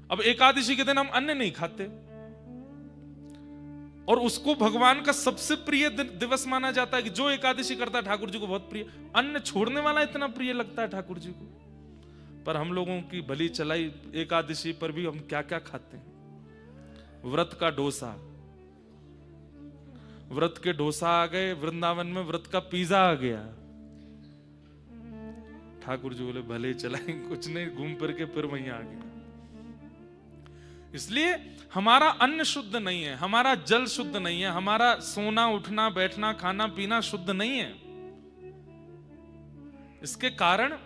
अब एकादशी के दिन हम अन्न नहीं खाते, और उसको भगवान का सबसे प्रिय दिवस माना जाता है कि जो एकादशी करता है ठाकुर जी को बहुत प्रिय। अन्न छोड़ने वाला इतना प्रिय लगता है ठाकुर जी को। पर हम लोगों की भली चलाई एकादशी पर भी हम क्या क्या खाते हैं। व्रत का डोसा, व्रत के डोसा आ गए, वृंदावन में व्रत का पिज्जा आ गया। ठाकुर जी बोले भले चलाए, कुछ नहीं, घूम फिर के फिर वहीं आ गया। इसलिए हमारा अन्न शुद्ध नहीं है, हमारा जल शुद्ध नहीं है, हमारा सोना उठना बैठना खाना पीना शुद्ध नहीं है। इसके कारण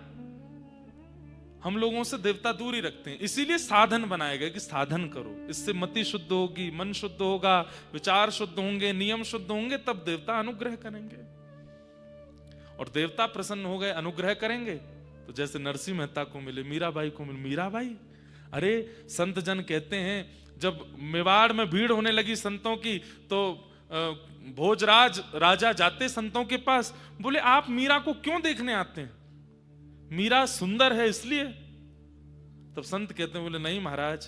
हम लोगों से देवता दूर ही रखते हैं। इसीलिए साधन बनाए गए कि साधन करो, इससे मति शुद्ध होगी, मन शुद्ध होगा, विचार शुद्ध होंगे, नियम शुद्ध होंगे, तब देवता अनुग्रह करेंगे। और देवता प्रसन्न हो गए, अनुग्रह करेंगे, तो जैसे नरसिंह मेहता को मिले, मीराबाई को मिले। मीराबाई, अरे संत जन कहते हैं जब मेवाड़ में भीड़ होने लगी संतों की, तो भोजराज राजा जाते संतों के पास, बोले आप मीरा को क्यों देखने आते हैं? मीरा सुंदर है इसलिए? तब संत कहते हैं, बोले नहीं महाराज,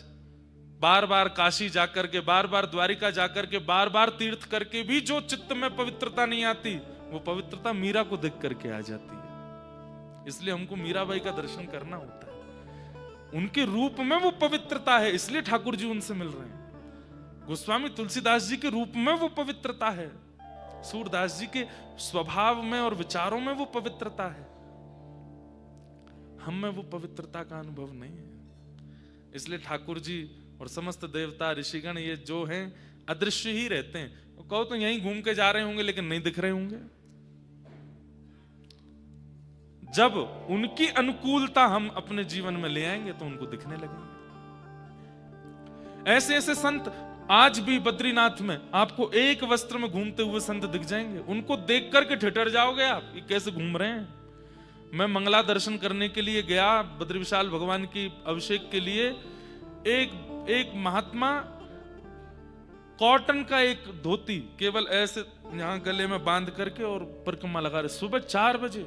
बार बार काशी जाकर के, बार बार द्वारिका जाकर के, बार बार तीर्थ करके भी जो चित्त में पवित्रता नहीं आती, वो पवित्रता मीरा को देख करके आ जाती है। इसलिए हमको मीराबाई का दर्शन करना होता है। उनके रूप में वो पवित्रता है, इसलिए ठाकुर जी उनसे मिल रहे हैं। गोस्वामी तुलसीदास जी के रूप में वो पवित्रता है, सूरदास जी के स्वभाव में और विचारों में वो पवित्रता है। हम में वो पवित्रता का अनुभव नहीं है। इसलिए ठाकुर जी और समस्त देवता ऋषिगण ये जो हैं अदृश्य ही रहते हैं। कहो तो यहीं घूम के जा रहे होंगे लेकिन नहीं दिख रहे होंगे। जब उनकी अनुकूलता हम अपने जीवन में ले आएंगे तो उनको दिखने लगेंगे। ऐसे ऐसे संत आज भी बद्रीनाथ में आपको एक वस्त्र में घूमते हुए संत दिख जाएंगे। उनको देख करके ठिठर जाओगे आप, ये कैसे घूम रहे हैं। मैं मंगला दर्शन करने के लिए गया, बद्री विशाल भगवान की अभिषेक के लिए। एक महात्मा कॉटन का एक धोती केवल ऐसे यहां गले में बांध करके और परिक्रमा लगा रहे, सुबह 4 बजे।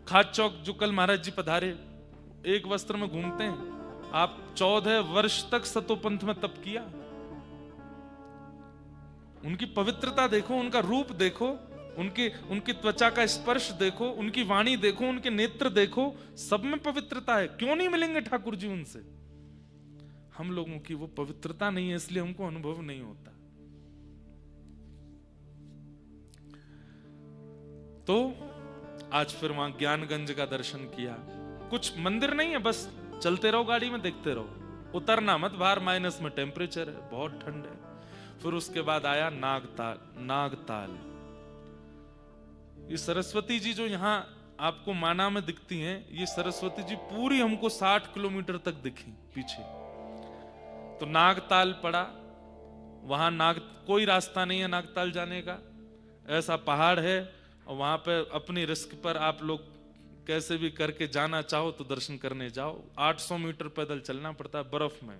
खाद चौक जो कल महाराज जी पधारे, एक वस्त्र में घूमते हैं। आप 14 वर्ष तक सतोपंथ में तप किया। उनकी पवित्रता देखो, उनका रूप देखो, उनकी त्वचा का स्पर्श देखो, उनकी वाणी देखो, उनके नेत्र देखो, सब में पवित्रता है। क्यों नहीं मिलेंगे ठाकुर जी उनसे? हम लोगों की वो पवित्रता नहीं है, इसलिए हमको अनुभव नहीं होता। तो आज फिर वहां ज्ञानगंज का दर्शन किया। कुछ मंदिर नहीं है, बस चलते रहो गाड़ी में, देखते रहो, उतरना मत बाहर, माइनस में टेम्परेचर है, बहुत ठंड है। फिर उसके बाद आया नागताल। ये सरस्वती जी जो यहाँ आपको माना में दिखती हैं, ये सरस्वती जी पूरी हमको 60 किलोमीटर तक दिखी पीछे। तो नागताल पड़ा, वहां कोई रास्ता नहीं है नागताल जाने का, ऐसा पहाड़ है, और वहां पे अपनी रिस्क पर आप लोग कैसे भी करके जाना चाहो तो दर्शन करने जाओ। 800 मीटर पैदल चलना पड़ता है बर्फ में।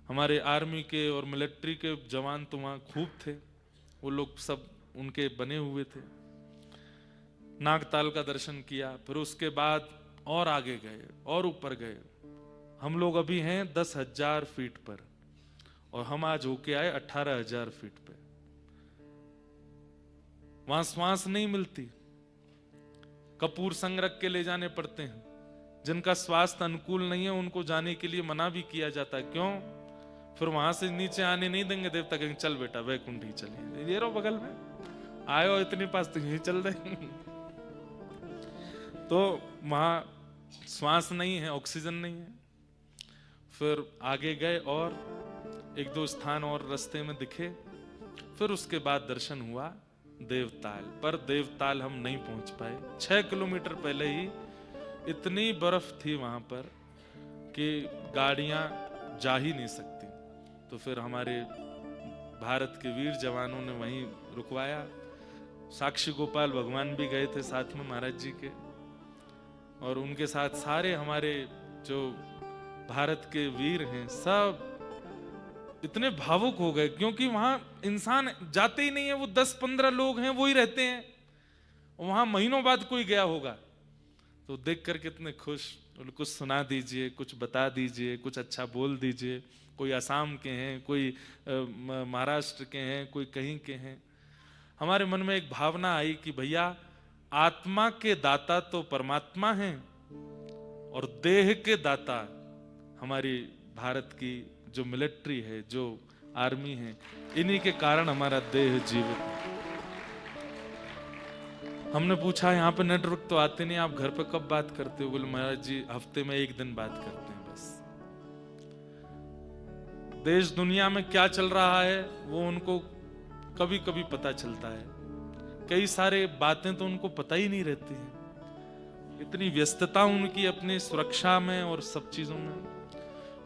हमारे आर्मी के और मिलिट्री के जवान तो वहां खूब थे, वो लोग सब उनके बने हुए थे। नागताल का दर्शन किया, फिर उसके बाद और आगे गए और ऊपर गए। हम लोग अभी हैं 10,000 फीट पर, और हम आज होके आए 18,000 फीट पे। वहां श्वास नहीं मिलती, कपूर संग रख के ले जाने पड़ते हैं। जिनका स्वास्थ्य अनुकूल नहीं है उनको जाने के लिए मना भी किया जाता है। क्यों? फिर वहां से नीचे आने नहीं देंगे देवता, कहेंगे चल बेटा वैकुंठ ही चलिए, ये रहो बगल में, आए हो इतने पास तो यही चल रहे। तो वहां श्वास नहीं है, ऑक्सीजन नहीं है। फिर आगे गए और 1-2 स्थान और रास्ते में दिखे। फिर उसके बाद दर्शन हुआ देवताल, पर देवताल हम नहीं पहुंच पाए। 6 किलोमीटर पहले ही इतनी बर्फ थी वहां पर कि गाड़ियां जा ही नहीं सकती। तो फिर हमारे भारत के वीर जवानों ने वहीं रुकवाया। साक्षी गोपाल भगवान भी गए थे साथ में महाराज जी के, और उनके साथ सारे हमारे जो भारत के वीर हैं सब इतने भावुक हो गए, क्योंकि वहां इंसान जाते ही नहीं है, वो 10-15 लोग हैं, वो ही रहते हैं। वहां महीनों बाद कोई गया होगा, तो देख कर कितने खुश। बोले कुछ सुना दीजिए, कुछ बता दीजिए, कुछ अच्छा बोल दीजिए। कोई असम के हैं, कोई महाराष्ट्र के हैं, कोई कहीं के हैं। हमारे मन में एक भावना आई कि भैया आत्मा के दाता तो परमात्मा हैं और देह के दाता हमारी भारत की जो मिलिट्री है, जो आर्मी है, इन्हीं के कारण हमारा देह जीवित है। हमने पूछा यहाँ पे नेटवर्क तो आते नहीं, आप घर पे कब बात करते हो? बोले महाराज जी हफ्ते में एक दिन बात करते हैं बस। देश दुनिया में क्या चल रहा है वो उनको कभी कभी पता चलता है, कई सारे बातें तो उनको पता ही नहीं रहती हैं, इतनी व्यस्तता उनकी अपनी सुरक्षा में और सब चीजों में।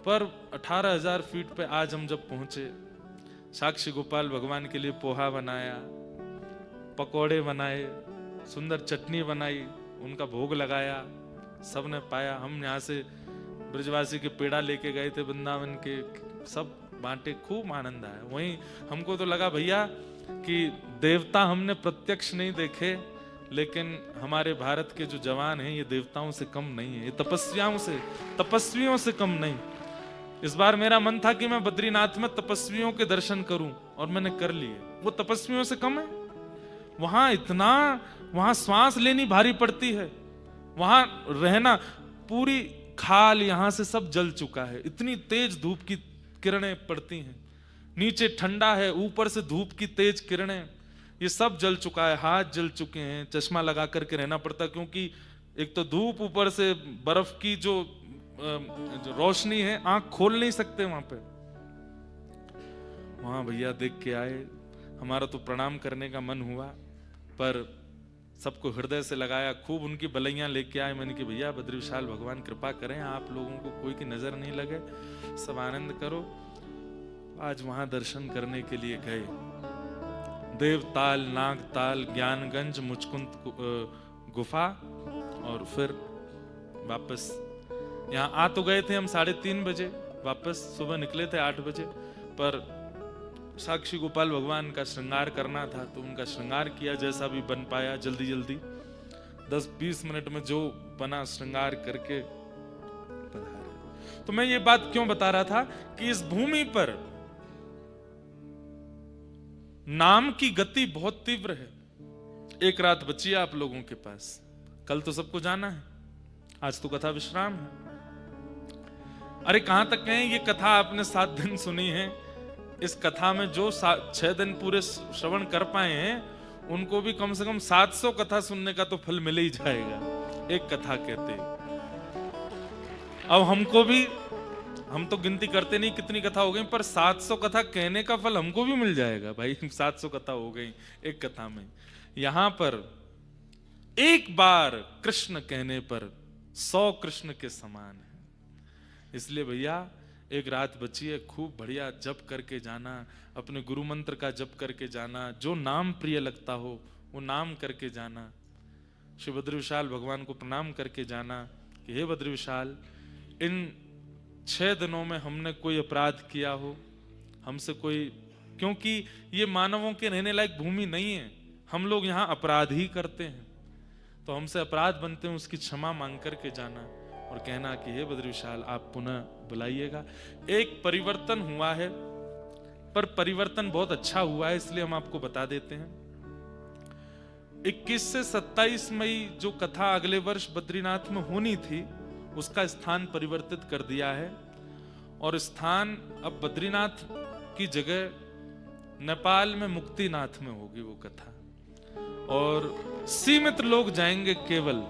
पर 18,000 फीट पे आज हम जब पहुंचे, साक्षी गोपाल भगवान के लिए पोहा बनाया, पकोड़े बनाए, सुंदर चटनी बनाई, उनका भोग लगाया, सबने पाया। हम यहाँ से ब्रजवासी के पेड़ा लेके गए थे वृंदावन के, सब बांटे, खूब आनंद आया। वहीं हमको तो लगा भैया कि देवता हमने प्रत्यक्ष नहीं देखे, लेकिन हमारे भारत के जो जवान हैं ये देवताओं से कम नहीं है, ये तपस्वियों से कम नहीं। इस बार मेरा मन था कि मैं बद्रीनाथ में तपस्वियों के दर्शन करूं और मैंने कर लिए। वो तपस्वियों से कम है? वहां श्वास लेनी भारी पड़ती है, वहां रहना, पूरी खाल यहां से सब जल चुका है, इतनी तेज धूप की किरणें पड़ती हैं, नीचे ठंडा है, ऊपर से धूप की तेज किरणें, ये सब जल चुका है, हाथ जल चुके हैं, चश्मा लगा करके रहना पड़ता, क्योंकि एक तो धूप, ऊपर से बर्फ की जो रोशनी है, आंख खोल नहीं सकते वहां पे। वहां भैया देख के आए, हमारा तो प्रणाम करने का मन हुआ, पर सबको हृदय से लगाया, खूब उनकी बलैयां लेके आए। मैंने कि भैया बद्री विशाल भगवान कृपा करें, आप लोगों को कोई की नजर नहीं लगे, सब आनंद करो। आज वहां दर्शन करने के लिए गए, देवताल, नागताल, ज्ञानगंज, मुचकुंद गुफा, और फिर वापस यहाँ आ तो गए थे हम 3:30 बजे, वापस सुबह निकले थे 8 बजे, पर साक्षी गोपाल भगवान का श्रृंगार करना था तो उनका श्रृंगार किया, जैसा भी बन पाया, जल्दी जल्दी 10-20 मिनट में जो बना श्रृंगार करके पधारे। तो मैं ये बात क्यों बता रहा था कि इस भूमि पर नाम की गति बहुत तीव्र है। एक रात बची है आप लोगों के पास, कल तो सबको जाना है, आज तो कथा विश्राम है। अरे कहां तक कहें, ये कथा आपने 7 दिन सुनी है, इस कथा में जो 6 दिन पूरे श्रवण कर पाए हैं उनको भी कम से कम 700 कथा सुनने का तो फल मिल ही जाएगा, एक कथा कहते। अब हमको भी, हम तो गिनती करते नहीं कितनी कथा हो गई, पर 700 कथा कहने का फल हमको भी मिल जाएगा भाई। 700 कथा हो गई एक कथा में। यहां पर एक बार कृष्ण कहने पर 100 कृष्ण के समान है। इसलिए भैया एक रात बची है, खूब बढ़िया जप करके जाना, अपने गुरु मंत्र का जप करके जाना, जो नाम प्रिय लगता हो वो नाम करके जाना, श्री बद्री विशाल भगवान को प्रणाम करके जाना कि हे बद्री विशाल, इन 6 दिनों में हमने कोई अपराध किया हो, हमसे कोई, क्योंकि ये मानवों के रहने लायक भूमि नहीं है, हम लोग यहाँ अपराध ही करते हैं, तो हमसे अपराध बनते हैं, उसकी क्षमा मांग करके जाना और कहना कि हे बद्री विशाल आप पुनः बुलाइएगा। एक परिवर्तन हुआ है, पर परिवर्तन बहुत अच्छा हुआ है, इसलिए हम आपको बता देते हैं। 21 से 27 मई जो कथा अगले वर्ष बद्रीनाथ में होनी थी, उसका स्थान परिवर्तित कर दिया है, और स्थान अब बद्रीनाथ की जगह नेपाल में मुक्तिनाथ में होगी वो कथा, और सीमित लोग जाएंगे। केवल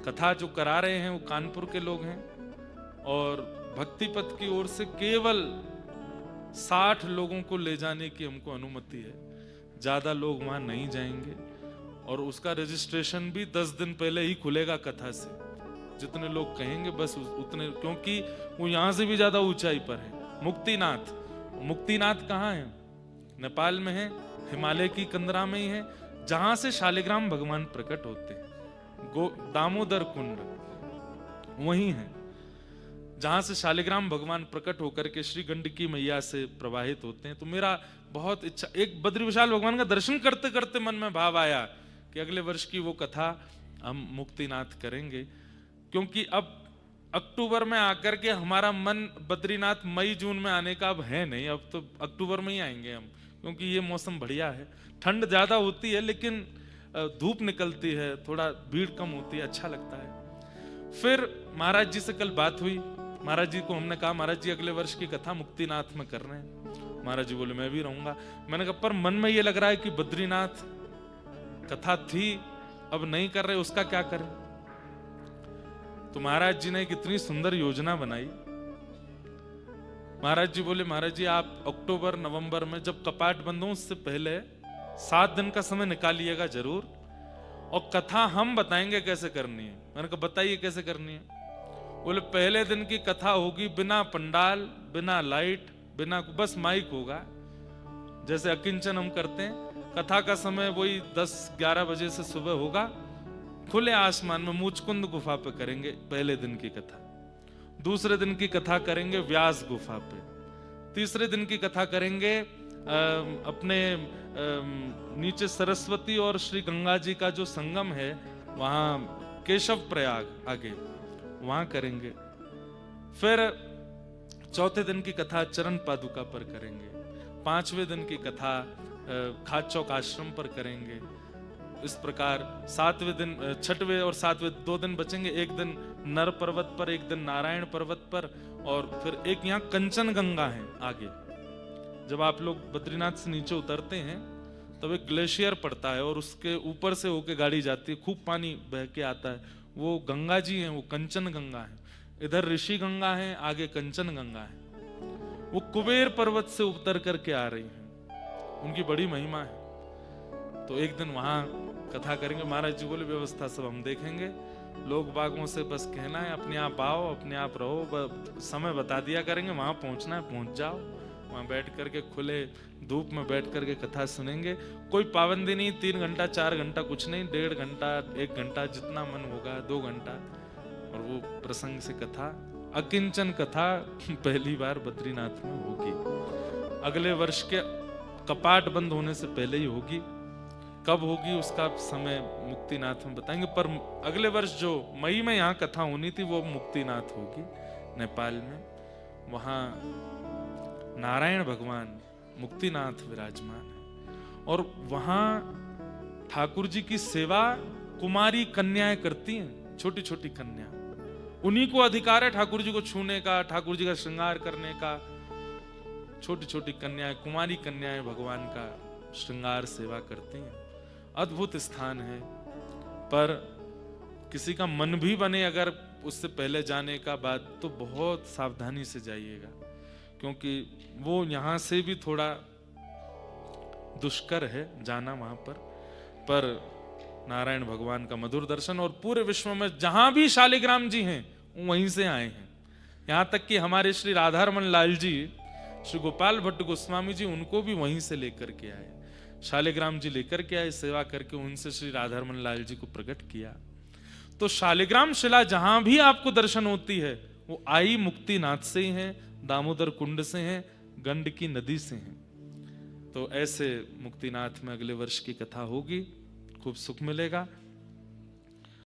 कथा जो करा रहे हैं वो कानपुर के लोग हैं, और भक्ति पथ की ओर से केवल 60 लोगों को ले जाने की हमको अनुमति है, ज्यादा लोग वहां नहीं जाएंगे। और उसका रजिस्ट्रेशन भी 10 दिन पहले ही खुलेगा कथा से, जितने लोग कहेंगे बस उतने, क्योंकि वो यहां से भी ज्यादा ऊंचाई पर है। मुक्तिनाथ कहाँ है? नेपाल में है, हिमालय की कंदरा में ही है, जहां से शालिग्राम भगवान प्रकट होते हैं। दामोदर कुंड वही है जहां से शालिग्राम भगवान प्रकट होकर के श्री गंडकी मैया से प्रवाहित होते हैं। तो मेरा बहुत इच्छा, एक बद्री विशाल भगवान का दर्शन करते करते मन में भाव आया कि अगले वर्ष की वो कथा हम मुक्तिनाथ करेंगे, क्योंकि अब अक्टूबर में आकर के हमारा मन बद्रीनाथ मई जून में आने का अब है नहीं, अब तो अक्टूबर में ही आएंगे हम, क्योंकि ये मौसम बढ़िया है। ठंड ज्यादा होती है लेकिन धूप निकलती है, थोड़ा भीड़ कम होती है, अच्छा लगता है। फिर महाराज जी से कल बात हुई, महाराज जी को हमने कहा महाराज जी अगले वर्ष की कथा मुक्तिनाथ में कर रहे हैं। महाराज जी बोले मैं भी रहूंगा। मैंने कहा पर मन में ये लग रहा है कि बद्रीनाथ कथा थी अब नहीं कर रहे, उसका क्या करें। तो महाराज जी ने एक इतनी सुंदर योजना बनाई। महाराज जी बोले महाराज जी आप अक्टूबर नवंबर में जब कपाट बंद हो उससे पहले 7 दिन का समय निकालिएगा जरूर, और कथा हम बताएंगे कैसे करनी है। मैंने कहा बताइए कैसे करनी है। बोले पहले दिन की कथा होगी बिना पंडाल, बिना लाइट, बिना, बस माइक होगा, जैसे अकिंचन हम करते हैं। कथा का समय वही 10-11 बजे से सुबह होगा, खुले आसमान में मुचकुंद गुफा पे करेंगे पहले दिन की कथा। दूसरे दिन की कथा करेंगे व्यास गुफा पे। तीसरे दिन की कथा करेंगे अपने नीचे सरस्वती और श्री गंगा जी का जो संगम है वहां केशव प्रयाग आगे, वहां करेंगे। फिर चौथे दिन की कथा चरण पादुका पर करेंगे। 5वें दिन की कथा खाद चौक आश्रम पर करेंगे। इस प्रकार 7वें दिन, 6वें और 7वें 2 दिन बचेंगे। एक दिन नर पर्वत पर, एक दिन नारायण पर्वत पर, और फिर एक यहाँ कंचन गंगा है आगे। जब आप लोग बद्रीनाथ से नीचे उतरते हैं तब एक ग्लेशियर पड़ता है और उसके ऊपर से होके गाड़ी जाती है, खूब पानी बह के आता है। वो गंगा जी हैं, वो कंचन गंगा है। इधर ऋषि गंगा है, आगे कंचन गंगा है। वो कुबेर पर्वत से उतर करके आ रही हैं, उनकी बड़ी महिमा है। तो एक दिन वहां कथा करेंगे। महाराज जी बोले व्यवस्था सब हम देखेंगे, लोग बागों से बस कहना है अपने आप आओ, अपने आप रहो, समय बता दिया करेंगे, वहां पहुंचना है पहुंच जाओ। वहां बैठ करके खुले धूप में बैठ करके कथा सुनेंगे। कोई पाबंदी नहीं, 3 घंटा 4 घंटा कुछ नहीं, 1.5 घंटा 1 घंटा जितना मन होगा, 2 घंटा, और वो प्रसंग से कथा, अकिंचन कथा पहली बार बद्रीनाथ में होगी। अगले वर्ष के कपाट बंद होने से पहले ही होगी। कब होगी उसका समय मुक्तिनाथ में बताएंगे। पर अगले वर्ष जो मई में यहाँ कथा होनी थी वो मुक्तिनाथ होगी नेपाल में। वहां नारायण भगवान मुक्तिनाथ विराजमान है, और वहां ठाकुर जी की सेवा कुमारी कन्याएं करती हैं, छोटी छोटी कन्या। उन्हीं को अधिकार है ठाकुर जी को छूने का, ठाकुर जी का श्रृंगार करने का। छोटी छोटी कन्याएं, कुमारी कन्याएं भगवान का श्रृंगार सेवा करती हैं। अद्भुत स्थान है। पर किसी का मन भी बने अगर उससे पहले जाने का बाद, तो बहुत सावधानी से जाइएगा, क्योंकि वो यहां से भी थोड़ा दुष्कर है जाना वहां पर नारायण भगवान का मधुर दर्शन। और पूरे विश्व में जहां भी शालिग्राम जी हैं वहीं से आए हैं। यहां तक कि हमारे श्री राधारमण लाल जी, श्री गोपाल भट्ट गोस्वामी जी, उनको भी वहीं से लेकर के आए। शालिग्राम जी लेकर के आए, सेवा करके उनसे श्री राधारमण लाल जी को प्रकट किया। तो शालिग्राम शिला जहां भी आपको दर्शन होती है वो आई मुक्तिनाथ से ही है, दामोदर कुंड से है, गंडकी नदी से है। तो ऐसे मुक्तिनाथ में अगले वर्ष की कथा होगी, खूब सुख मिलेगा।